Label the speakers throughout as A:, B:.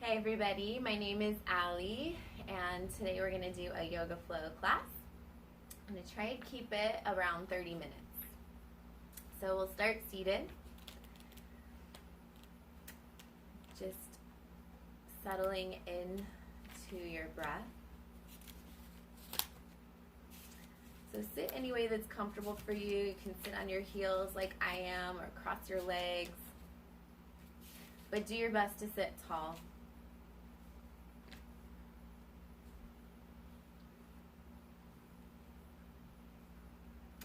A: Hey everybody, my name is Allie, and today we're going to do a yoga flow class. I'm going to try to keep it around 30 minutes. So we'll start seated. Just settling in to your breath. So sit any way that's comfortable for you. You can sit on your heels like I am or cross your legs. But do your best to sit tall.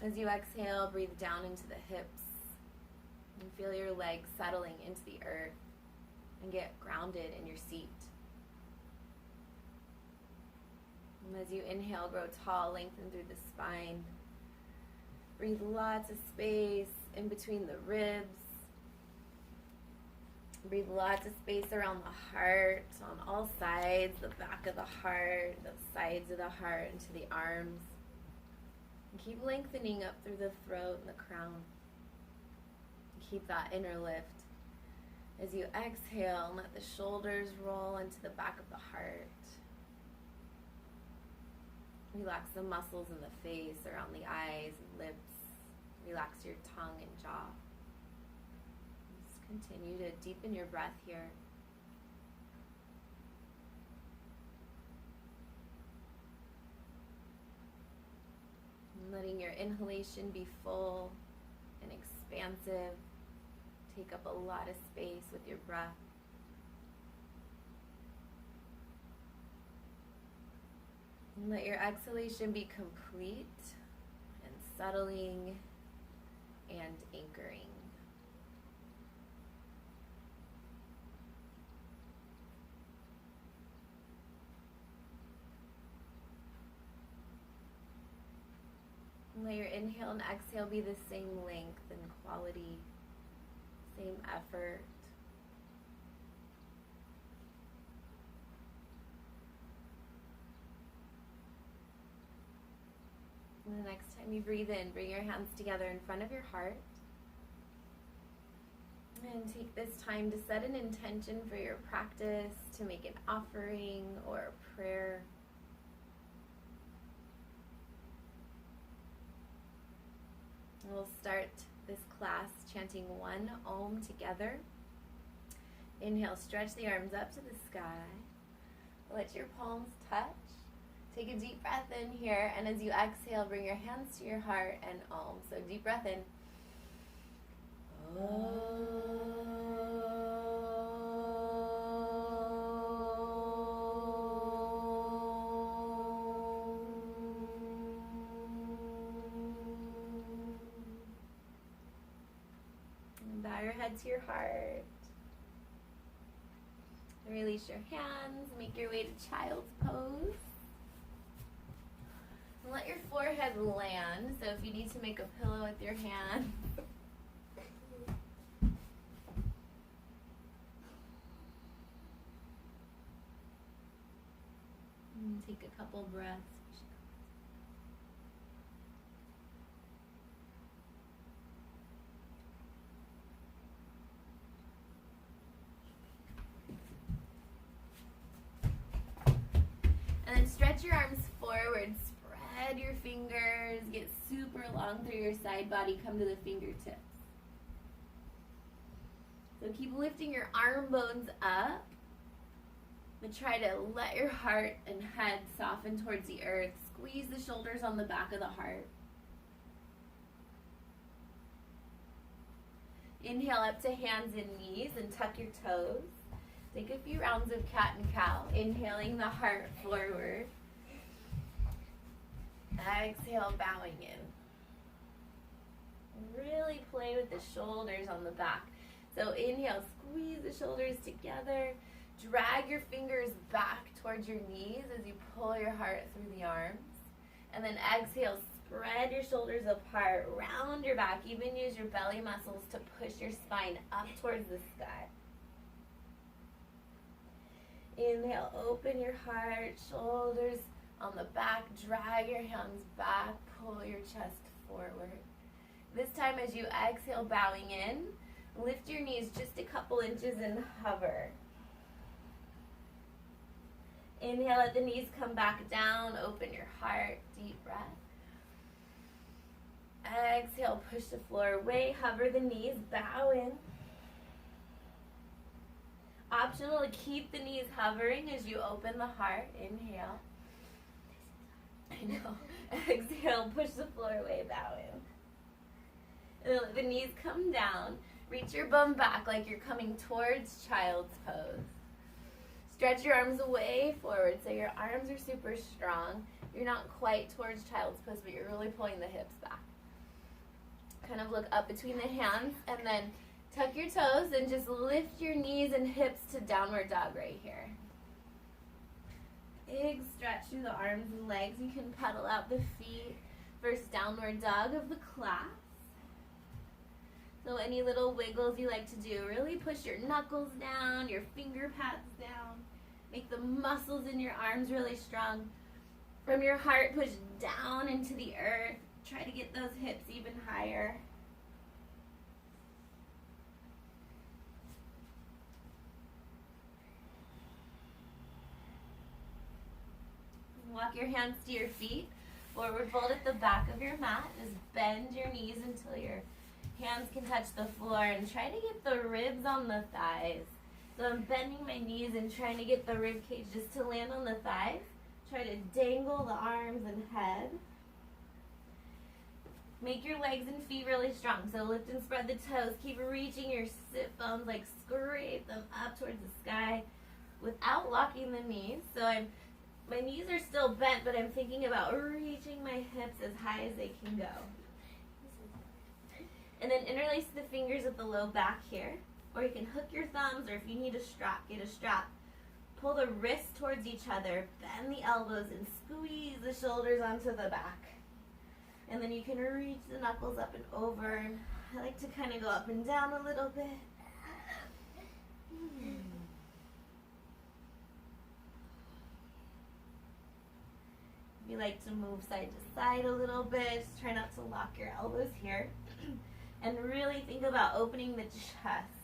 A: As you exhale, breathe down into the hips and feel your legs settling into the earth and get grounded in your seat. And as you inhale, grow tall, lengthen through the spine. Breathe lots of space in between the ribs. Breathe lots of space around the heart, on all sides, the back of the heart, the sides of the heart, into the arms. And keep lengthening up through the throat and the crown. Keep that inner lift. As you exhale, let the shoulders roll into the back of the heart. Relax the muscles in the face, around the eyes and lips. Relax your tongue and jaw. Just continue to deepen your breath here. Letting your inhalation be full and expansive. Take up a lot of space with your breath. And let your exhalation be complete and settling and anchoring. Let your inhale and exhale be the same length and quality, same effort. And the next time you breathe in, bring your hands together in front of your heart. And take this time to set an intention for your practice, to make an offering or a prayer. We'll start this class chanting one Om together. Inhale, stretch the arms up to the sky. Let your palms touch. Take a deep breath in here, and as you exhale, bring your hands to your heart and Om. So deep breath in. Bow your head to your heart. Release your hands. Make your way to child's pose. And let your forehead land. So if you need to make a pillow with your hand. And take a couple breaths. And then stretch your arms forward, spread your fingers, get super long through your side body, come to the fingertips. So keep lifting your arm bones up, but try to let your heart and head soften towards the earth. Squeeze the shoulders on the back of the heart. Inhale up to hands and knees and tuck your toes. Take a few rounds of cat and cow, inhaling the heart forward. Exhale, bowing in. Really play with the shoulders on the back. So inhale, squeeze the shoulders together. Drag your fingers back towards your knees as you pull your heart through the arms. And then exhale, spread your shoulders apart, round your back. Even use your belly muscles to push your spine up towards the sky. Inhale, open your heart, shoulders on the back, drag your hands back, pull your chest forward. This time as you exhale, bowing in, lift your knees just a couple inches and hover. Inhale, let the knees come back down. Open your heart. Deep breath. Exhale, push the floor away. Hover the knees. Bow in. Optional to keep the knees hovering as you open the heart. Inhale. I know. Exhale, push the floor away. Bow in. And then let the knees come down. Reach your bum back like you're coming towards child's pose. Stretch your arms away forward so your arms are super strong. You're not quite towards child's pose, but you're really pulling the hips back. Kind of look up between the hands and then tuck your toes and just lift your knees and hips to downward dog right here. Big stretch through the arms and legs. You can pedal out the feet. First downward dog of the class. So any little wiggles you like to do, really push your knuckles down, your finger pads down. Make the muscles in your arms really strong. From your heart, push down into the earth. Try to get those hips even higher. Walk your hands to your feet. Forward fold at the back of your mat. Just bend your knees until your hands can touch the floor and try to get the ribs on the thighs. So I'm bending my knees and trying to get the rib cage just to land on the thighs. Try to dangle the arms and head. Make your legs and feet really strong. So lift and spread the toes. Keep reaching your sit bones, like scrape them up towards the sky without locking the knees. So my knees are still bent, but I'm thinking about reaching my hips as high as they can go. And then interlace the fingers at the low back here. Or you can hook your thumbs, or if you need a strap, get a strap. Pull the wrists towards each other, bend the elbows, and squeeze the shoulders onto the back. And then you can reach the knuckles up and over. I like to kind of go up and down a little bit. If you like to move side to side a little bit, just try not to lock your elbows here. And really think about opening the chest.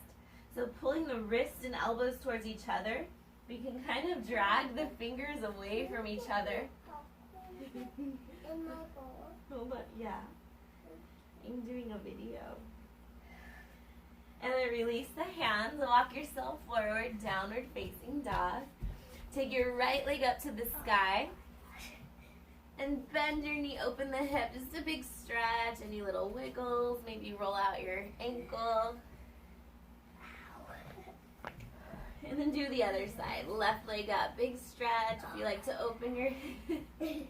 A: So pulling the wrists and elbows towards each other. We can kind of drag the fingers away from each other. Hold on, yeah. I'm doing a video. And then release the hands. Walk yourself forward, downward facing dog. Take your right leg up to the sky. And bend your knee, open the hip. Just a big stretch. Any little wiggles. Maybe roll out your ankle. And then do the other side. Left leg up, big stretch. If you like to open your hip.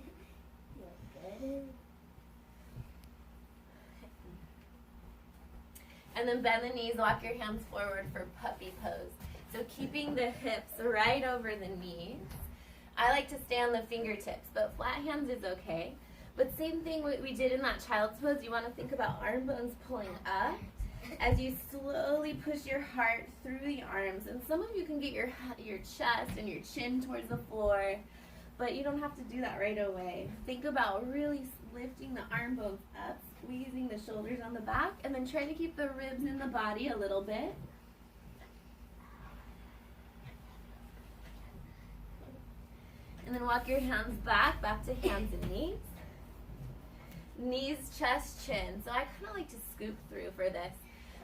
A: And then bend the knees, walk your hands forward for puppy pose. So keeping the hips right over the knees. I like to stay on the fingertips, but flat hands is okay. But same thing what we did in that child's pose. You want to think about arm bones pulling up as you slowly push your heart through the arms. And some of you can get your chest and your chin towards the floor, but you don't have to do that right away. Think about really lifting the arm bones up, squeezing the shoulders on the back, and then try to keep the ribs in the body a little bit. And then walk your hands back to hands and knees. Knees, chest, chin. So I kind of like to scoop through for this.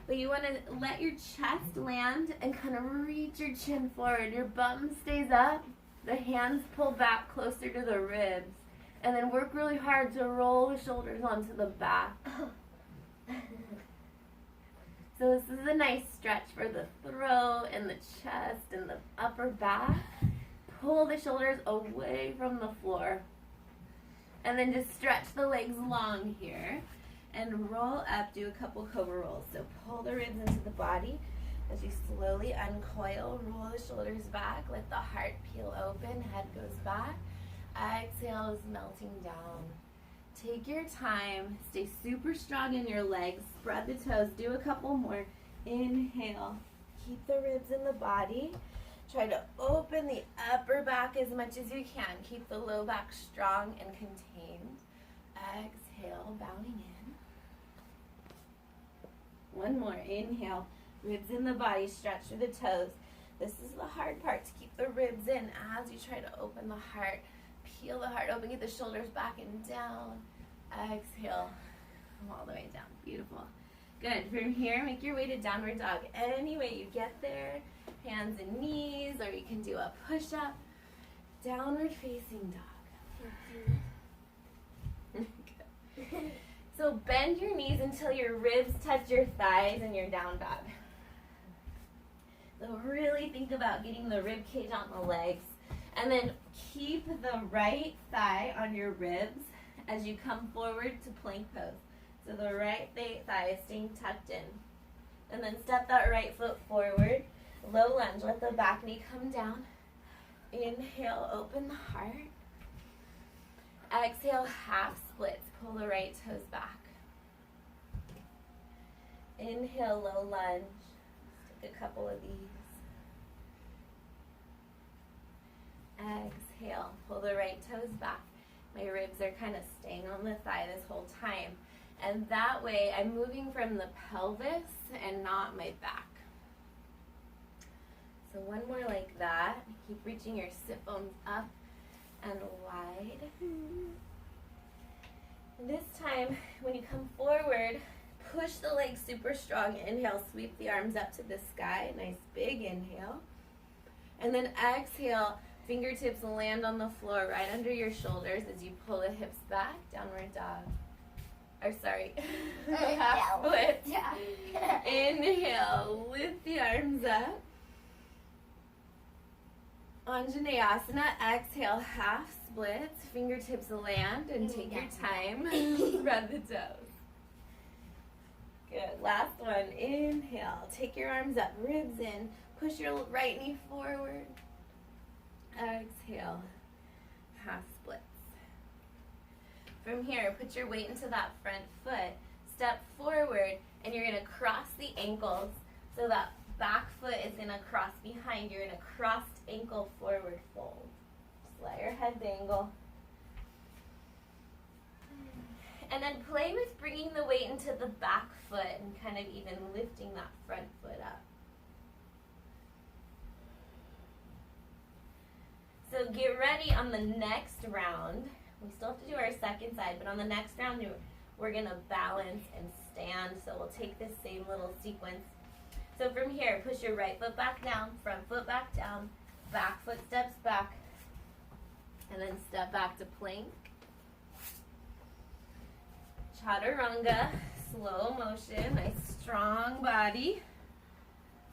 A: But you want to let your chest land and kind of reach your chin forward. Your bum stays up. The hands pull back closer to the ribs. And then work really hard to roll the shoulders onto the back. So this is a nice stretch for the throat and the chest and the upper back. Pull the shoulders away from the floor. And then just stretch the legs long here. And roll up, do a couple cobra rolls. So pull the ribs into the body as you slowly uncoil, roll the shoulders back, let the heart peel open, head goes back. Exhale is melting down. Take your time, stay super strong in your legs, spread the toes, do a couple more. Inhale, keep the ribs in the body. Try to open the upper back as much as you can. Keep the low back strong and contained. Exhale, bowing in. One more, inhale, ribs in the body, stretch through the toes. This is the hard part, to keep the ribs in as you try to open the heart. Peel the heart open, get the shoulders back and down. Exhale, come all the way down. Beautiful. Good. From here, make your way to downward dog. Any way you get there, hands and knees, or you can do a push-up. Downward facing dog. Good. So bend your knees until your ribs touch your thighs and your down dog. So really think about getting the rib cage on the legs. And then keep the right thigh on your ribs as you come forward to plank pose. So the right thigh is staying tucked in. And then step that right foot forward. Low lunge, let the back knee come down. Inhale, open the heart. Exhale, half splits. Pull the right toes back. Inhale, low lunge. Let's take a couple of these. Exhale, pull the right toes back. My ribs are kind of staying on the thigh this whole time. And that way, I'm moving from the pelvis and not my back. So one more like that. Keep reaching your sit bones up and wide. This time, when you come forward, push the legs super strong. Inhale, sweep the arms up to the sky. Nice big inhale. And then exhale, fingertips land on the floor right under your shoulders as you pull the hips back, downward dog. Or sorry, half split. Inhale, lift the arms up. Anjaneyasana, exhale, half splits, fingertips land, and take your time. Spread the toes. Good, last one, inhale, take your arms up, ribs in, push your right knee forward. Exhale, half splits. From here, put your weight into that front foot, step forward, and you're gonna cross the ankles so that back foot is gonna cross behind. You're in a crossed ankle forward fold. Just let your head dangle. And then play with bringing the weight into the back foot and kind of even lifting that front foot up. So get ready on the next round. We still have to do our second side, but on the next round, we're gonna balance and stand. So we'll take this same little sequence. So from here, push your right foot back down, front foot back down, back foot steps back, and then step back to plank. Chaturanga, slow motion, nice strong body.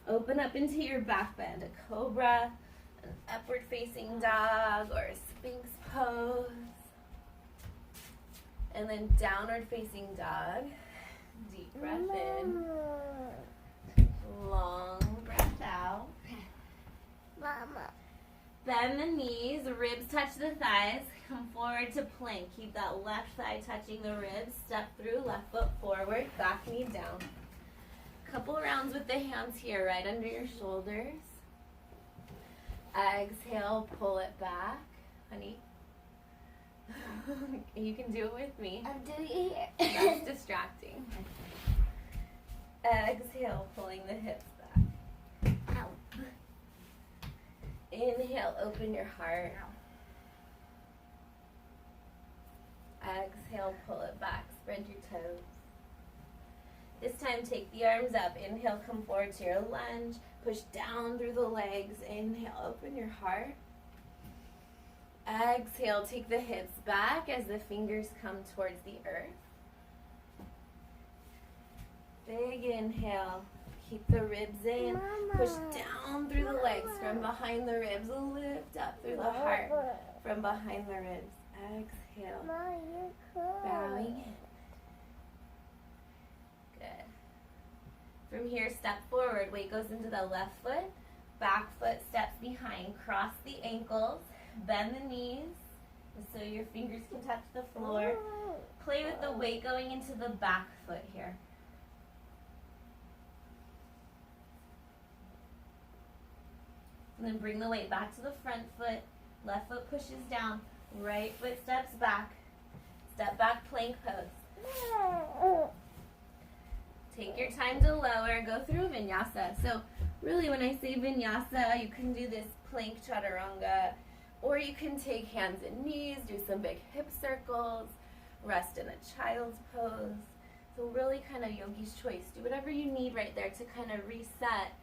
A: Open up into your back bend, a cobra, an upward facing dog, or a sphinx pose. And then downward facing dog. Deep breath in. Long breath out.
B: Mama.
A: Bend the knees, ribs touch the thighs. Come forward to plank. Keep that left thigh touching the ribs. Step through, left foot forward, back knee down. Couple rounds with the hands here, right under your shoulders. Exhale, pull it back. Honey, you can do it with me.
B: I'm doing it.
A: That's distracting. Exhale, pulling the hips back.
B: Ow.
A: Inhale, open your heart. Exhale, pull it back. Spread your toes. This time, take the arms up. Inhale, come forward to your lunge. Push down through the legs. Inhale, open your heart. Exhale, take the hips back as the fingers come towards the earth. Big inhale. Keep the ribs in.
B: Mama.
A: Push down through the legs from behind the ribs. Lift up through the heart from behind the ribs. Exhale.
B: Mama, you're cool.
A: Bowing in. Good. From here, step forward. Weight goes into the left foot. Back foot steps behind. Cross the ankles. Bend the knees so your fingers can touch the floor. Play with the weight going into the back foot here. And then bring the weight back to the front foot. Left foot pushes down. Right foot steps back. Step back, plank pose. Take your time to lower. Go through vinyasa. So Really, when I say vinyasa, you can do this plank chaturanga, or you can take hands and knees, do some big hip circles, rest in a child's pose. So really kind of yogi's choice. Do whatever you need right there to kind of reset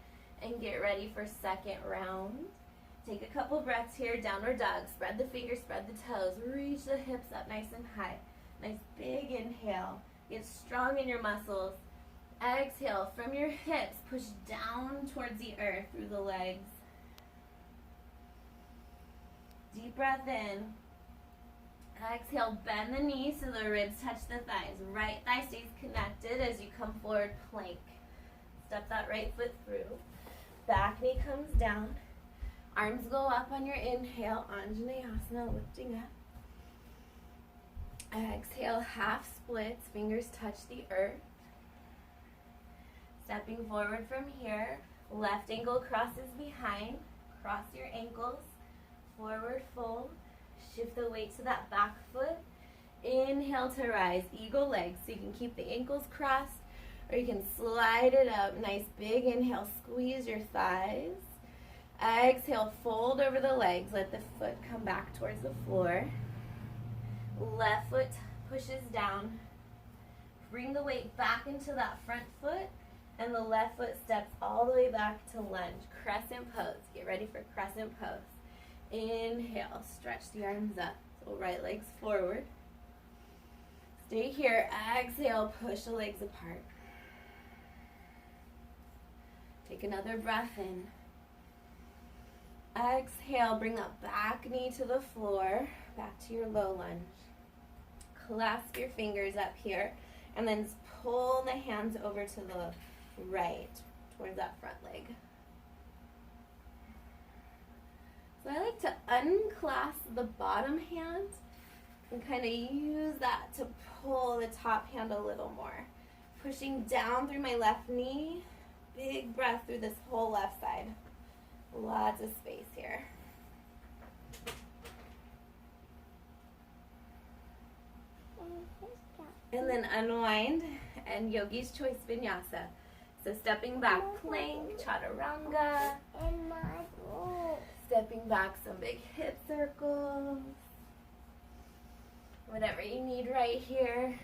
A: and get ready for second round. Take a couple breaths here, downward dog. Spread the fingers, spread the toes. Reach the hips up nice and high. Nice big inhale. Get strong in your muscles. Exhale from your hips. Push down towards the earth through the legs. Deep breath in. Exhale, bend the knees so the ribs touch the thighs. Right thigh stays connected as you come forward, plank. Step that right foot through. Back knee comes down. Arms go up on your inhale, Anjaneyasana, lifting up. Exhale, half splits, fingers touch the earth. Stepping forward from here, left ankle crosses behind. Cross your ankles, forward fold. Shift the weight to that back foot. Inhale to rise, eagle legs. So you can keep the ankles crossed or you can slide it up. Nice big inhale, squeeze your thighs. Exhale, fold over the legs. Let the foot come back towards the floor. Left foot pushes down. Bring the weight back into that front foot and the left foot steps all the way back to lunge. Crescent pose. Get ready for crescent pose. Inhale, stretch the arms up. So right leg's forward. Stay here. Exhale, push the legs apart. Take another breath in. Exhale, bring that back knee to the floor, back to your low lunge. Clasp your fingers up here, and then pull the hands over to the right, towards that front leg. So I like to unclasp the bottom hand and kind of use that to pull the top hand a little more. Pushing down through my left knee, big breath through this whole left side. Lots of space here. And then unwind and yogi's choice vinyasa. So stepping back, plank, chaturanga. Stepping back, some big hip circles. Whatever you need right here.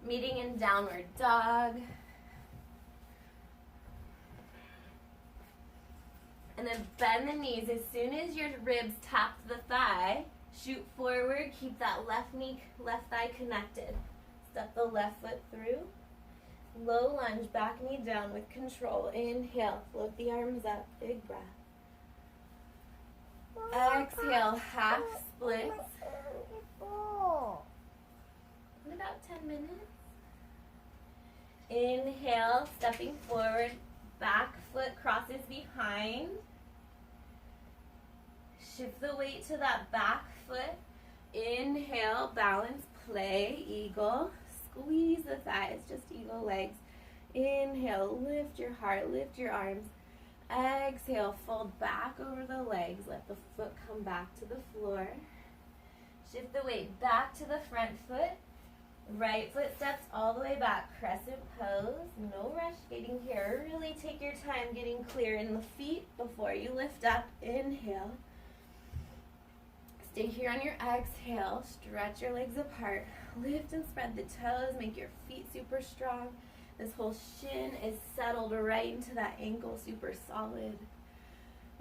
A: Meeting in downward dog. And then bend the knees. As soon as your ribs tap the thigh, shoot forward, keep that left knee, left thigh connected. Step the left foot through. Low lunge, back knee down with control. Inhale, float the arms up, big breath. Exhale, half splits. In about 10 minutes. Inhale, stepping forward, back foot crosses behind. Shift the weight to that back foot. Inhale, balance, play, eagle. Squeeze the thighs, just eagle legs. Inhale, lift your heart, lift your arms. Exhale, fold back over the legs. Let the foot come back to the floor. Shift the weight back to the front foot. Right foot steps all the way back. Crescent pose. No rush getting here. Really take your time getting clear in the feet before you lift up. Inhale. Stay here on your exhale. Stretch your legs apart. Lift and spread the toes. Make your feet super strong. This whole shin is settled right into that ankle, super solid.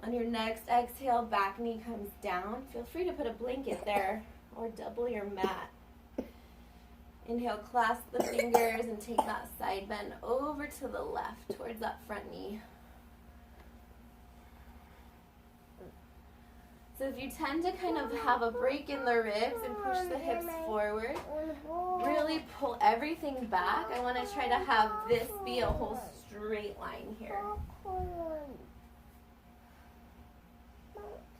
A: On your next exhale, back knee comes down. Feel free to put a blanket there or double your mat. Inhale, clasp the fingers and take that side bend over to the left towards that front knee. So if you tend to kind of have a break in the ribs and push the hips forward, really pull everything back. I want to try to have this be a whole straight line here.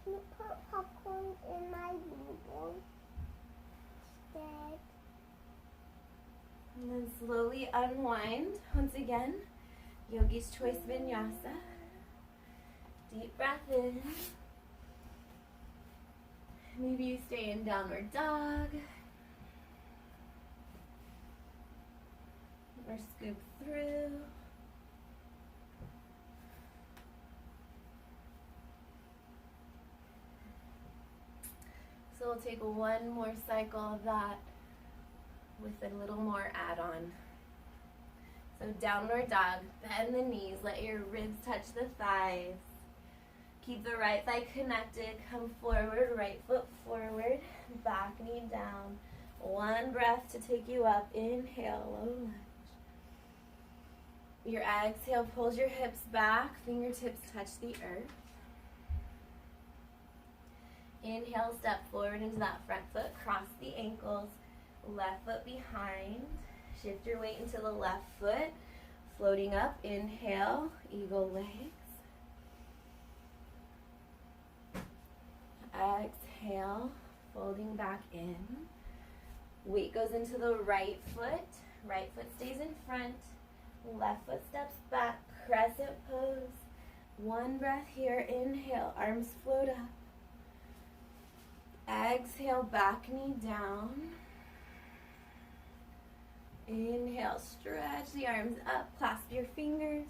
B: Can you put popcorn in my bowl instead?
A: And then slowly unwind. Once again, yogi's choice vinyasa. Deep breath in. Maybe you stay in downward dog. Or scoop through. So we'll take one more cycle of that with a little more add-on. So downward dog, bend the knees, let your ribs touch the thighs. Keep the right thigh connected, come forward, right foot forward, back knee down. One breath to take you up. Inhale, low lunge. Your exhale pulls your hips back, fingertips touch the earth. Inhale, step forward into that front foot, cross the ankles, left foot behind. Shift your weight into the left foot, floating up. Inhale, eagle legs. Exhale, folding back in. Weight goes into the right foot stays in front, left foot steps back, crescent pose. One breath here, inhale, arms float up. Exhale, back knee down. Inhale, stretch the arms up, clasp your fingers.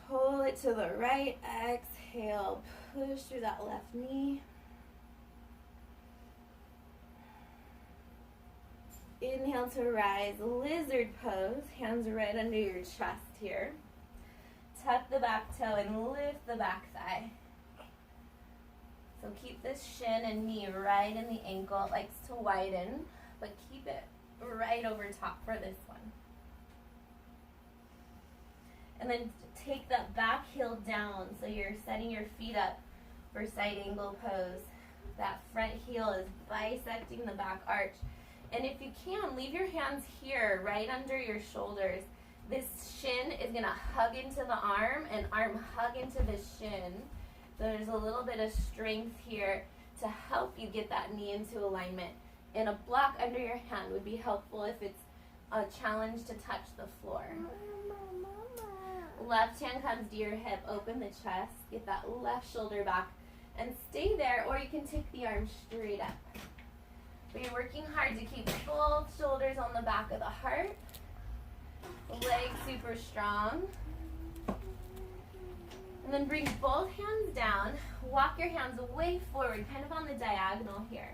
A: Pull it to the right, exhale, push through that left knee. Inhale to rise, lizard pose, hands right under your chest here. Tuck the back toe and lift the back thigh. So keep this shin and knee right in the ankle. It likes to widen, but keep it right over top for this one. And then take that back heel down so you're setting your feet up for side angle pose. That front heel is bisecting the back arch. And if you can, leave your hands here right under your shoulders. This shin is going to hug into the arm and arm hug into the shin. So there's a little bit of strength here to help you get that knee into alignment. And a block under your hand would be helpful if it's a challenge to touch the floor. Left hand comes to your hip, open the chest, get that left shoulder back, and stay there, or you can take the arm straight up. But you're working hard to keep both shoulders on the back of the heart, legs super strong. And then bring both hands down, walk your hands way forward, kind of on the diagonal here.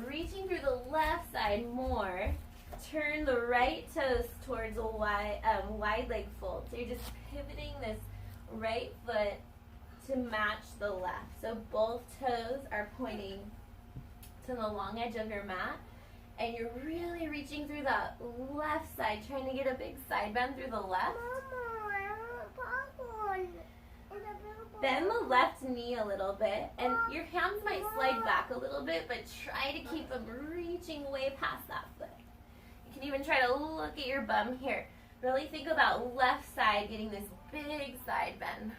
A: Reaching through the left side more, turn the right toes towards a wide leg fold. So you're just pivoting this right foot to match the left. So both toes are pointing to the long edge of your mat. And you're really reaching through that left side, trying to get a big side bend through the left. Bend the left knee a little bit, and your hands might slide back a little bit, but try to keep them reaching way past that foot. You can even try to look at your bum here. Really think about left side getting this big side bend.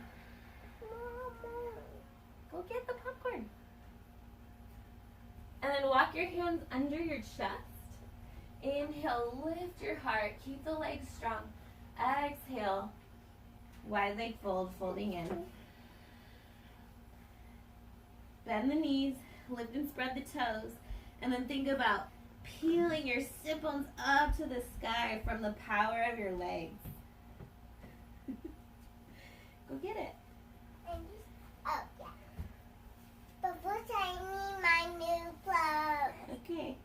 A: Go get the popcorn. And then walk your hands under your chest. Inhale, lift your heart, keep the legs strong. Exhale, wide leg fold, folding in. Bend the knees, lift and spread the toes, and then think about peeling your sit bones up to the sky from the power of your legs. Go get it.
B: Oh, yeah. But first I need my new clothes.
A: Okay.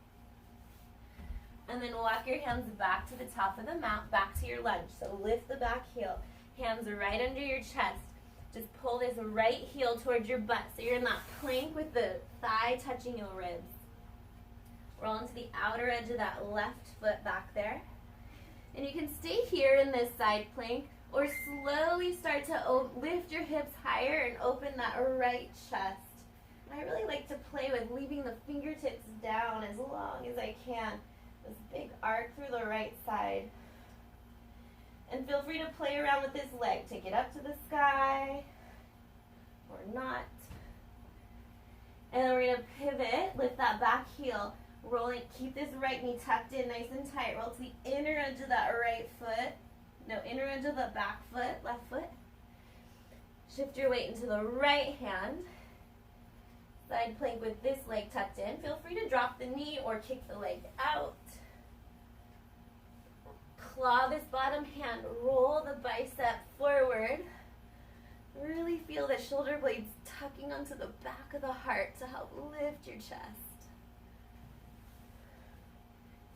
A: And then walk your hands back to the top of the mat, back to your lunge. So lift the back heel, hands right under your chest. Just pull this right heel towards your butt. So you're in that plank with the thigh touching your ribs. Roll into the outer edge of that left foot back there. And you can stay here in this side plank, or slowly start to lift your hips higher and open that right chest. And I really like to play with leaving the fingertips down as long as I can. This big arc through the right side. And feel free to play around with this leg. Take it up to the sky, or not. And then we're going to pivot, lift that back heel, roll it, keep this right knee tucked in nice and tight. Roll to the inner edge of that right foot. No, inner edge of the back foot, left foot. Shift your weight into the right hand. Side plank with this leg tucked in. Feel free to drop the knee or kick the leg out. Claw this bottom hand, roll the bicep forward. Really feel the shoulder blades tucking onto the back of the heart to help lift your chest.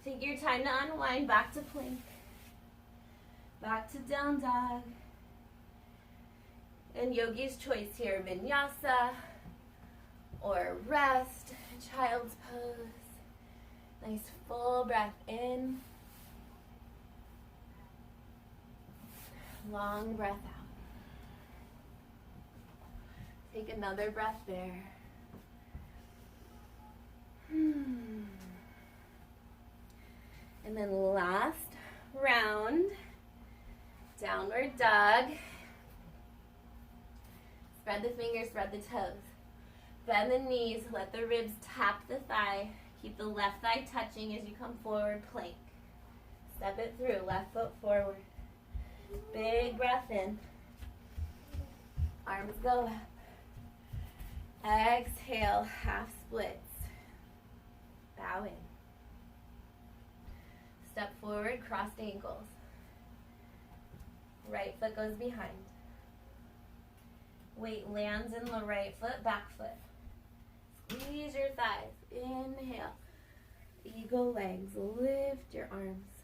A: Take your time to unwind back to plank. Back to down dog. And yogi's choice here, vinyasa or rest, child's pose. Nice full breath in. Long breath out. Take another breath there. And then last round, downward dog. Spread the fingers, spread the toes. Bend the knees, let the ribs tap the thigh. Keep the left thigh touching as you come forward, plank. Step it through, left foot forward. Big breath in. Arms go up. Exhale, half splits. Bow in. Step forward, crossed ankles. Right foot goes behind. Weight lands in the right foot, back foot. Squeeze your thighs. Inhale. Eagle legs. Lift your arms.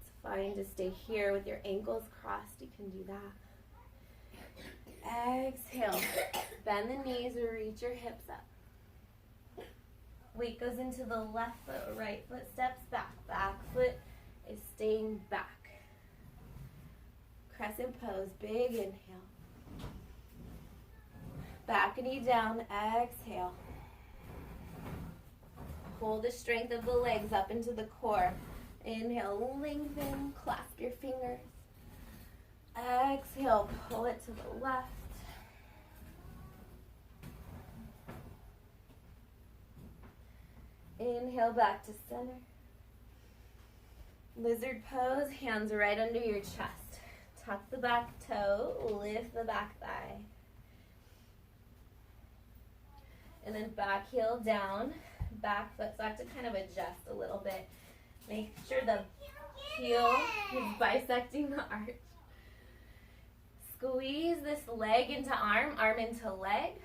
A: It's fine to stay here with your ankles crossed. You can do that. Exhale. Bend the knees or reach your hips up. Weight goes into the left foot, right foot steps back. Back foot is staying back. Crescent pose. Big inhale. Back knee down, exhale. Hold the strength of the legs up into the core. Inhale, lengthen, clasp your fingers. Exhale, pull it to the left. Inhale, back to center. Lizard pose, hands right under your chest. Tuck the back toe, lift the back thigh. And then back heel down, back foot. So I have to kind of adjust a little bit. Make sure the heel is bisecting the arch. Squeeze this leg into arm, arm into leg.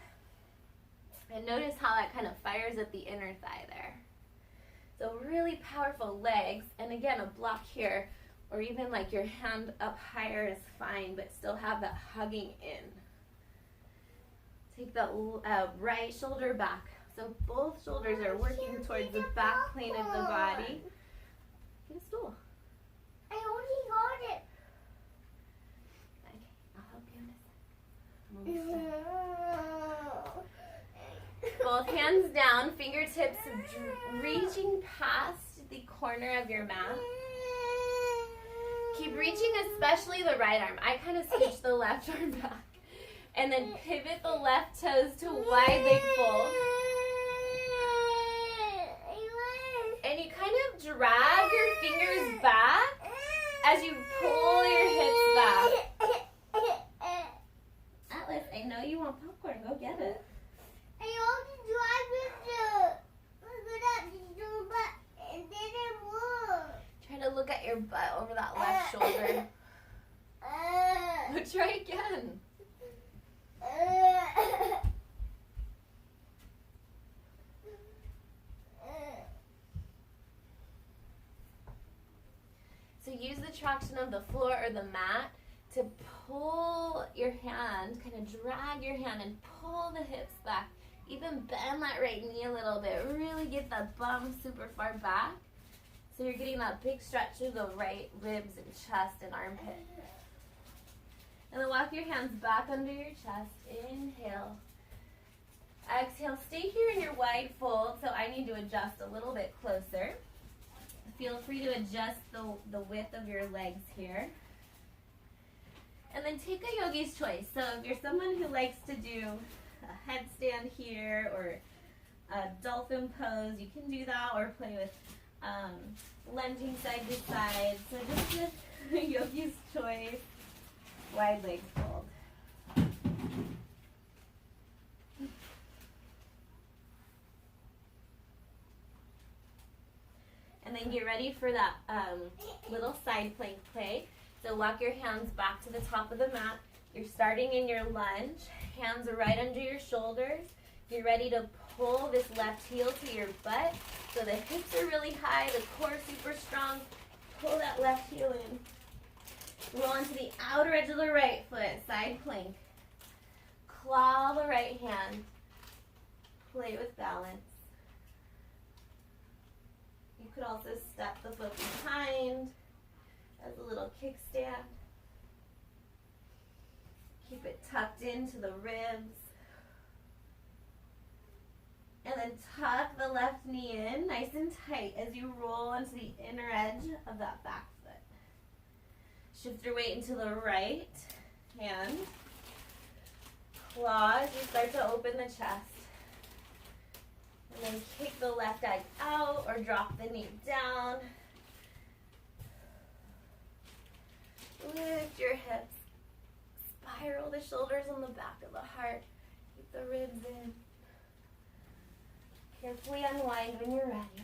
A: And notice how that kind of fires at the inner thigh there. So really powerful legs. And again, a block here, or even like your hand up higher is fine, but still have that hugging in. Take the right shoulder back. So both shoulders are working towards the back plane of the body. Get a stool.
B: I already got it.
A: Okay, I'll help you in a second. Both hands down, fingertips reaching past the corner of your mat. Keep reaching, especially the right arm. I kind of scooch the left arm back. And then pivot the left toes to wide leg fold. And you kind of drag your fingers back as you pull your hips back. Atlas, I know you want popcorn. Go get it.
B: I already drive it. Look at the butt and then it moves.
A: Try to look at your butt over that left shoulder. Try again. So use the traction of the floor or the mat to pull your hand, kind of drag your hand and pull the hips back. Even bend that right knee a little bit. Really get that bum super far back. So you're getting that big stretch through the right ribs and chest and armpit. And then walk your hands back under your chest. Inhale. Exhale. Stay here in your wide fold. So I need to adjust a little bit closer. Feel free to adjust the width of your legs here. And then take a yogi's choice. So if you're someone who likes to do a headstand here or a dolphin pose, you can do that, or play with lunging side to side. So just a yogi's choice. Wide leg fold. And then get ready for that little side plank play. So walk your hands back to the top of the mat. You're starting in your lunge. Hands are right under your shoulders. You're ready to pull this left heel to your butt. So the hips are really high, the core super strong. Pull that left heel in. Roll into the outer edge of the right foot, side plank. Claw the right hand. Play with balance. You could also step the foot behind as a little kickstand. Keep it tucked into the ribs. And then tuck the left knee in nice and tight as you roll into the inner edge of that back foot. Shift your weight into the right hand. Claw as you start to open the chest. And then kick the left leg out or drop the knee down. Lift your hips. Spiral the shoulders on the back of the heart. Keep the ribs in. Carefully unwind when you're ready.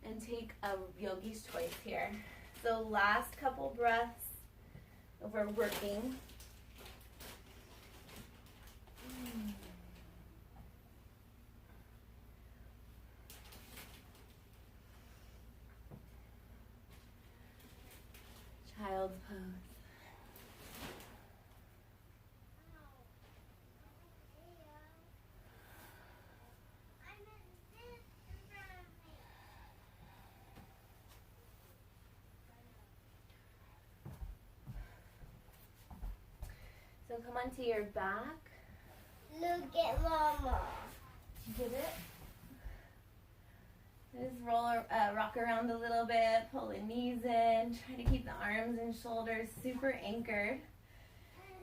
A: And take a yogi's choice here. So last couple breaths of our working. Child's pose. So come onto your back.
B: Look at Mama.
A: Get it? Just rock around a little bit, pull the knees in, try to keep the arms and shoulders super anchored.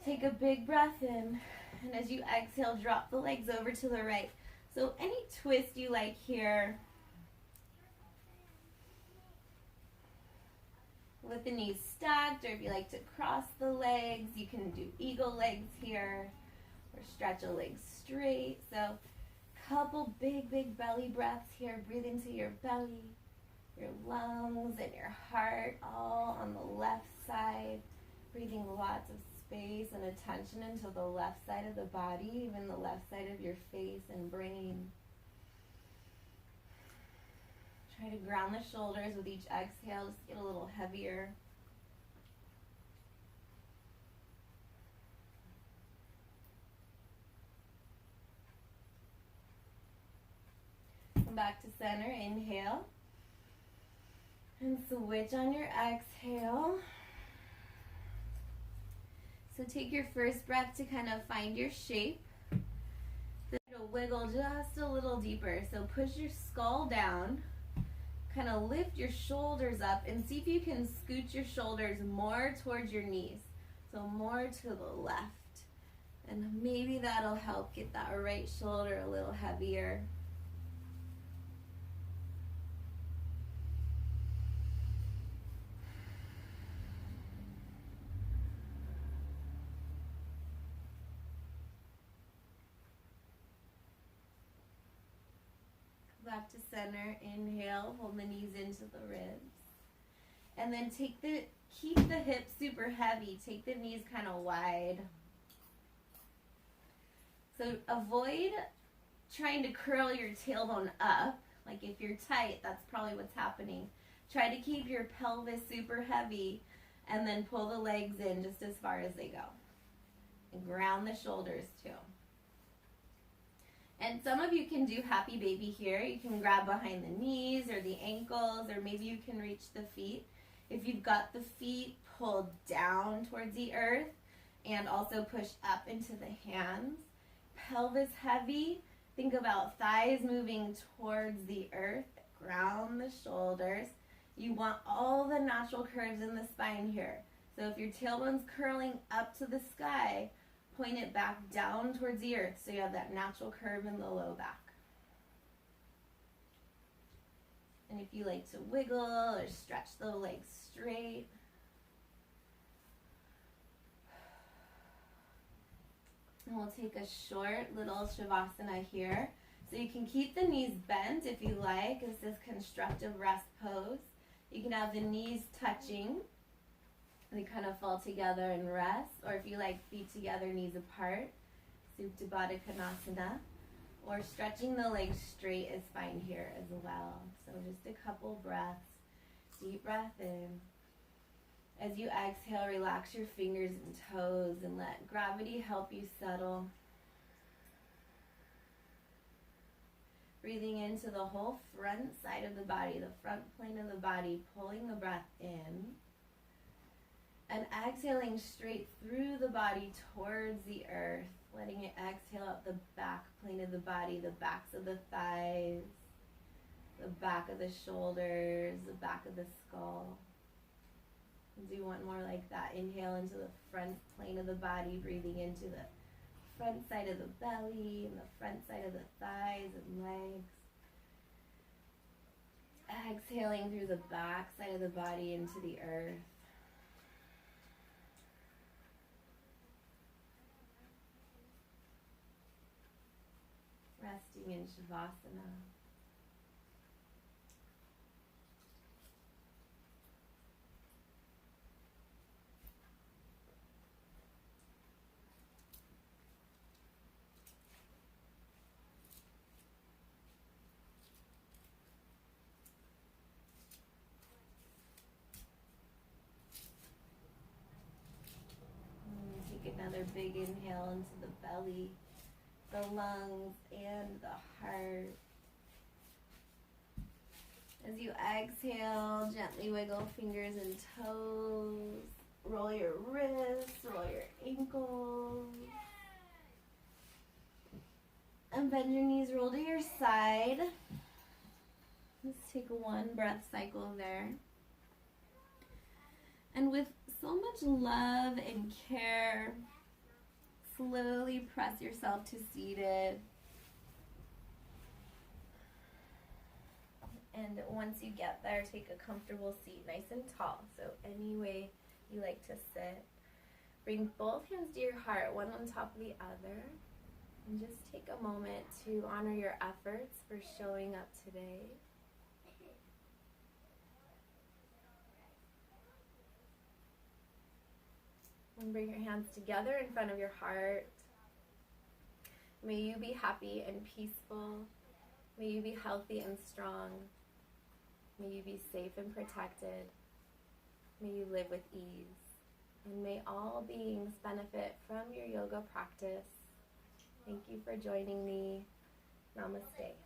A: Take a big breath in, and as you exhale, drop the legs over to the right. So any twist you like here, with the knees stacked, or if you like to cross the legs, you can do eagle legs here, or stretch a leg straight. So couple big belly breaths here. Breathe into your belly, your lungs, and your heart, all on the left side. Breathing lots of space and attention into the left side of the body, even the left side of your face and brain. Try to ground the shoulders with each exhale. Just get a little heavier. Come back to center. Inhale. And switch on your exhale. So take your first breath to kind of find your shape. Then wiggle just a little deeper. So push your skull down. Kind of lift your shoulders up and see if you can scoot your shoulders more towards your knees. So more to the left. And maybe that'll help get that right shoulder a little heavier. Back to center. Inhale, hold the knees into the ribs. And then keep the hips super heavy. Take the knees kind of wide. So avoid trying to curl your tailbone up. Like if you're tight, that's probably what's happening. Try to keep your pelvis super heavy and then pull the legs in just as far as they go. And ground the shoulders too. And some of you can do happy baby here. You can grab behind the knees or the ankles, or maybe you can reach the feet. If you've got the feet, pull down towards the earth and also push up into the hands. Pelvis heavy. Think about thighs moving towards the earth. Ground the shoulders. You want all the natural curves in the spine here. So if your tailbone's curling up to the sky, point it back down towards the earth so you have that natural curve in the low back. And if you like to wiggle or stretch the legs straight. And we'll take a short little Shavasana here. So you can keep the knees bent if you like. This is constructive rest pose. You can have the knees touching. They kind of fall together and rest. Or if you like, feet together, knees apart. Supta Baddha Konasana. Or stretching the legs straight is fine here as well. So just a couple breaths. Deep breath in. As you exhale, relax your fingers and toes and let gravity help you settle. Breathing into the whole front side of the body, the front plane of the body, pulling the breath in. And exhaling straight through the body towards the earth, letting it exhale out the back plane of the body, the backs of the thighs, the back of the shoulders, the back of the skull. Do one more like that. Inhale into the front plane of the body, breathing into the front side of the belly and the front side of the thighs and legs. Exhaling through the back side of the body into the earth. Resting in Shavasana. Take another big inhale into the belly, the lungs, and the heart. As you exhale, gently wiggle fingers and toes. Roll your wrists, roll your ankles. And bend your knees, roll to your side. Let's take one breath cycle there. And with so much love and care, slowly press yourself to seated. And once you get there, take a comfortable seat, nice and tall. So any way you like to sit. Bring both hands to your heart, one on top of the other. And just take a moment to honor your efforts for showing up today. And bring your hands together in front of your heart. May you be happy and peaceful. May you be healthy and strong. May you be safe and protected. May you live with ease. And may all beings benefit from your yoga practice. Thank you for joining me. Namaste.